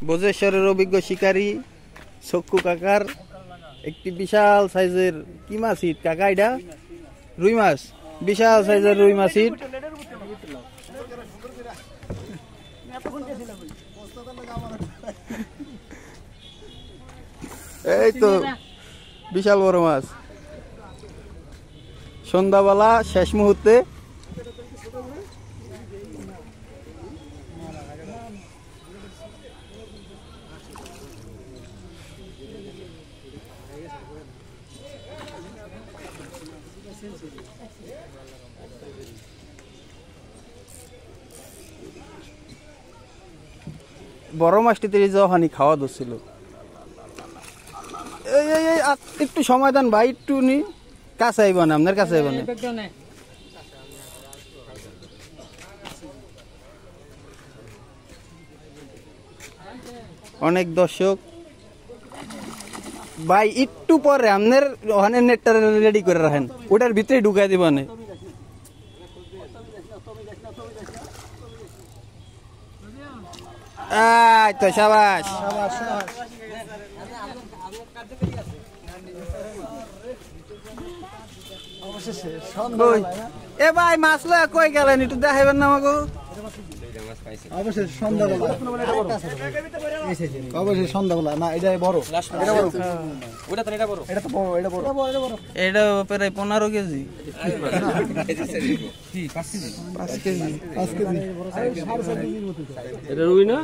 বজেশ্বরের অভিজ্ঞ শিকারী ছক্কু কাকার একটি বিশাল সাইজের কি মাছ হিট কাকা, এটা রুই মাছ, বিশাল সাইজের রুই মাছ হিট। এই তো বিশাল বড় মাছ। সন্ধ্যাবেলা শেষ মুহূর্তে বড় মাছটিতে যখনই খাওয়া দছিল। একটু সময় দেন ভাই, একটু নি কাছে আইব না, আপনার কাছে আইব না। অনেক দর্শক ভাই, একটু পরে আপনার ওখানে নেটটা রেডি করে রাখেন, ওটার ভিতরে ঢুকাই দিব না। তো সাবাস। এ ভাই মাছ লয়া কই গেলেন, একটু দেখাইবেন না আমাকে? অবশ্যই সন্ধ্যাবেলা না, এটা বড়, এটা প্রায় 15 কেজি, 5 কেজি। এটা রুই না?